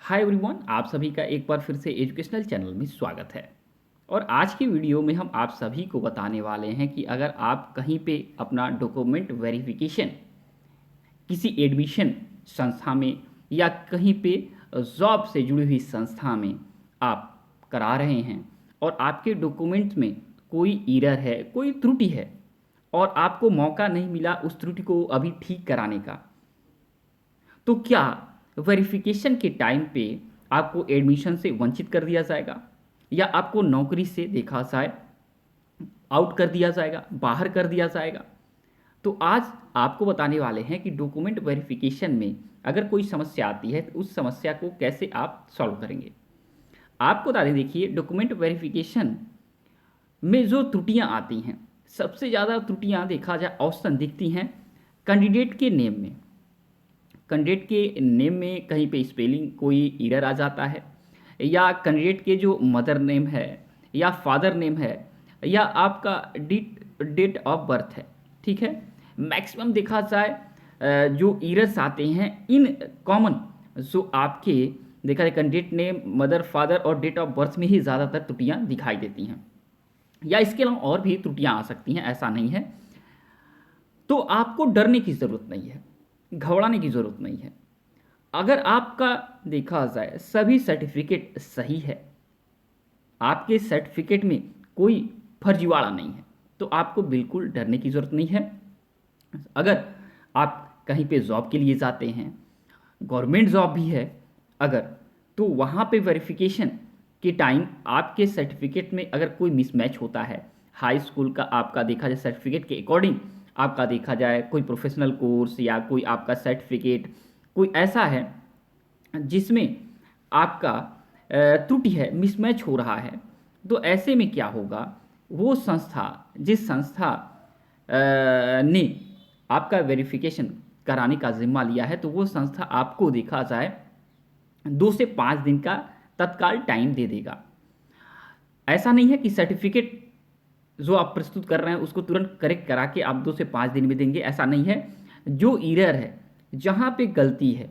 Hi everyone, आप सभी का एक बार फिर से एजुकेशनल चैनल में स्वागत है। और आज की वीडियो में हम आप सभी को बताने वाले हैं कि अगर आप कहीं पे अपना डॉक्यूमेंट वेरिफिकेशन किसी एडमिशन संस्था में या कहीं पे जॉब से जुड़ी हुई संस्था में आप करा रहे हैं और आपके डॉक्यूमेंट्स में कोई एरर है, कोई त्रुटि है और आपको मौका नहीं मिला उस त्रुटि को अभी ठीक कराने का, तो क्या वेरिफिकेशन के टाइम पे आपको एडमिशन से वंचित कर दिया जाएगा या आपको नौकरी से देखा जाए आउट कर दिया जाएगा, बाहर कर दिया जाएगा। तो आज आपको बताने वाले हैं कि डॉक्यूमेंट वेरिफिकेशन में अगर कोई समस्या आती है तो उस समस्या को कैसे आप सॉल्व करेंगे। आपको बता दें, देखिए, डॉक्यूमेंट वेरिफिकेशन में जो त्रुटियां आती हैं, सबसे ज़्यादा त्रुटियां देखा जाए औसतन दिखती हैं कैंडिडेट के नेम में। कैंडिडेट के नेम में कहीं पे स्पेलिंग कोई एरर आ जाता है, या कैंडिडेट के जो मदर नेम है या फादर नेम है या आपका डेट ऑफ बर्थ है, ठीक है। मैक्सिमम देखा जाए जो एरर्स आते हैं इन कॉमन, जो आपके देखा जाए कैंडिडेट नेम, मदर, फादर और डेट ऑफ बर्थ में ही ज़्यादातर त्रुटियां दिखाई देती हैं, या इसके अलावा और भी त्रुटियां आ सकती हैं, ऐसा नहीं है। तो आपको डरने की ज़रूरत नहीं है, घबराने की ज़रूरत नहीं है। अगर आपका देखा जाए सभी सर्टिफिकेट सही है, आपके सर्टिफिकेट में कोई फर्जीवाड़ा नहीं है, तो आपको बिल्कुल डरने की ज़रूरत नहीं है। अगर आप कहीं पे जॉब के लिए जाते हैं, गवर्नमेंट जॉब भी है अगर, तो वहाँ पे वेरिफिकेशन के टाइम आपके सर्टिफिकेट में अगर कोई मिसमैच होता है, हाई स्कूल का आपका देखा जाए सर्टिफिकेट के अकॉर्डिंग आपका देखा जाए कोई प्रोफेशनल कोर्स या कोई आपका सर्टिफिकेट कोई ऐसा है जिसमें आपका त्रुटि है, मिसमैच हो रहा है, तो ऐसे में क्या होगा, वो संस्था, जिस संस्था ने आपका वेरिफिकेशन कराने का जिम्मा लिया है, तो वो संस्था आपको देखा जाए 2 से 5 दिन का तत्काल टाइम दे देगा। ऐसा नहीं है कि सर्टिफिकेट जो आप प्रस्तुत कर रहे हैं उसको तुरंत करेक्ट करा के आप 2 से 5 दिन में देंगे, ऐसा नहीं है। जो एरर है, जहाँ पे गलती है,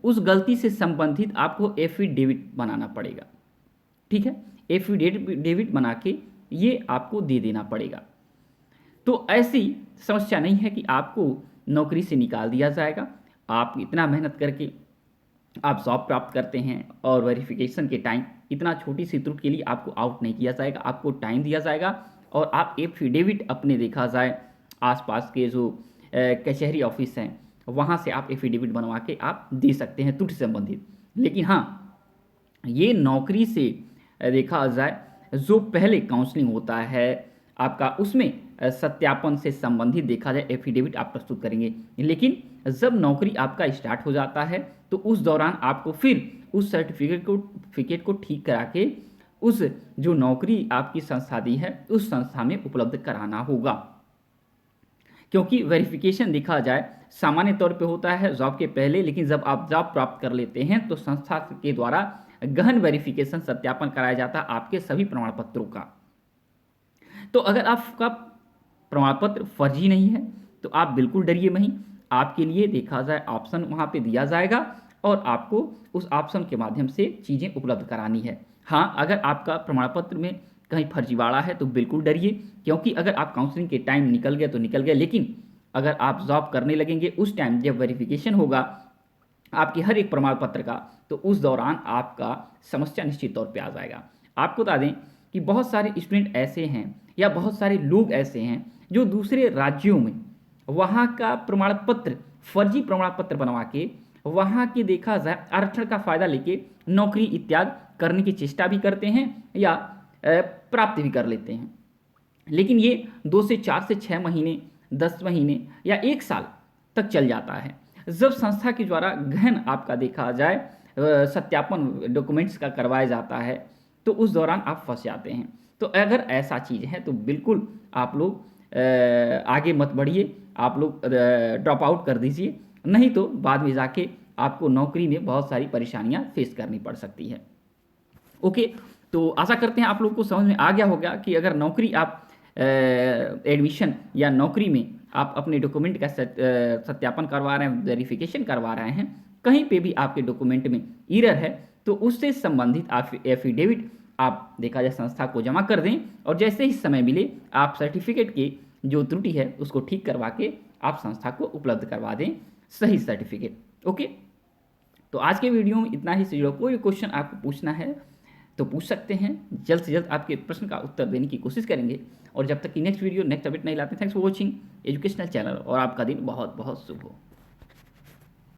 उस गलती से संबंधित आपको एफिडेविट बनाना पड़ेगा, ठीक है। एफिडेविट बना के ये आपको दे देना पड़ेगा। तो ऐसी समस्या नहीं है कि आपको नौकरी से निकाल दिया जाएगा। आप इतना मेहनत करके आप जॉब प्राप्त करते हैं और वेरिफिकेशन के टाइम इतना छोटी सी त्रुटि के लिए आपको आउट नहीं किया जाएगा, आपको टाइम दिया जाएगा और आप एफिडेविट अपने देखा जाए आसपास के जो कचहरी ऑफिस हैं वहाँ से आप एफिडेविट बनवा के आप दे सकते हैं त्रुटि संबंधित। लेकिन हाँ, ये नौकरी से देखा जाए जो पहले काउंसलिंग होता है आपका, उसमें सत्यापन से संबंधित देखा जाए एफिडेविट आप प्रस्तुत करेंगे। लेकिन जब नौकरी आपका स्टार्ट हो जाता है तो उस दौरान आपको फिर उस सर्टिफिकेट को ठीक करा के उस जो नौकरी आपकी संस्था दी है उस संस्था में उपलब्ध कराना होगा। क्योंकि वेरिफिकेशन देखा जाए सामान्य तौर पे होता है जॉब के पहले, लेकिन जब आप जॉब प्राप्त कर लेते हैं तो संस्था के द्वारा गहन वेरिफिकेशन सत्यापन कराया जाता है आपके सभी प्रमाण पत्रों का। तो अगर आपका प्रमाण पत्र फर्जी नहीं है तो आप बिल्कुल डरिए नहीं, आपके लिए देखा जाए ऑप्शन वहाँ पे दिया जाएगा और आपको उस ऑप्शन के माध्यम से चीज़ें उपलब्ध करानी है। हाँ, अगर आपका प्रमाण पत्र में कहीं फर्जीवाड़ा है तो बिल्कुल डरिए, क्योंकि अगर आप काउंसलिंग के टाइम निकल गए तो निकल गए, लेकिन अगर आप जॉब करने लगेंगे उस टाइम जब वेरिफिकेशन होगा आपके हर एक प्रमाण पत्र का, तो उस दौरान आपका समस्या निश्चित तौर पे आ जाएगा। आपको बता दें कि बहुत सारे स्टूडेंट ऐसे हैं या बहुत सारे लोग ऐसे हैं जो दूसरे राज्यों में वहाँ का प्रमाण पत्र, फर्जी प्रमाण पत्र बनवा के वहाँ की देखा जाए आरक्षण का फायदा लेके नौकरी इत्यादि करने की चेष्टा भी करते हैं या प्राप्त भी कर लेते हैं। लेकिन ये 2 से 4 से 6 महीने, 10 महीने या 1 साल तक चल जाता है। जब संस्था के द्वारा गहन आपका देखा जाए सत्यापन डॉक्यूमेंट्स का करवाया जाता है तो उस दौरान आप फंस जाते हैं। तो अगर ऐसा चीज़ है तो बिल्कुल आप लोग आगे मत बढ़िए, आप लोग ड्रॉप आउट कर दीजिए, नहीं तो बाद में जाके आपको नौकरी में बहुत सारी परेशानियां फेस करनी पड़ सकती है। ओके, तो आशा करते हैं आप लोग को समझ में आ गया होगा कि अगर नौकरी आप एडमिशन या नौकरी में आप अपने डॉक्यूमेंट का सत्यापन करवा रहे हैं, वेरिफिकेशन करवा रहे हैं, कहीं पे भी आपके डॉक्यूमेंट में एरर है तो उससे संबंधित एफिडेविट आप देखा जाए संस्था को जमा कर दें, और जैसे ही समय मिले आप सर्टिफिकेट की जो त्रुटि है उसको ठीक करवा के आप संस्था को उपलब्ध करवा दें सही सर्टिफिकेट। ओके, तो आज के वीडियो में इतना ही। से जुड़ा कोई क्वेश्चन आपको पूछना है तो पूछ सकते हैं, जल्द से जल्द आपके प्रश्न का उत्तर देने की कोशिश करेंगे। और जब तक कि नेक्स्ट वीडियो नेक्स्ट अपडेट नहीं लाते, thanks for watching educational channel, और आपका दिन बहुत बहुत शुभ हो।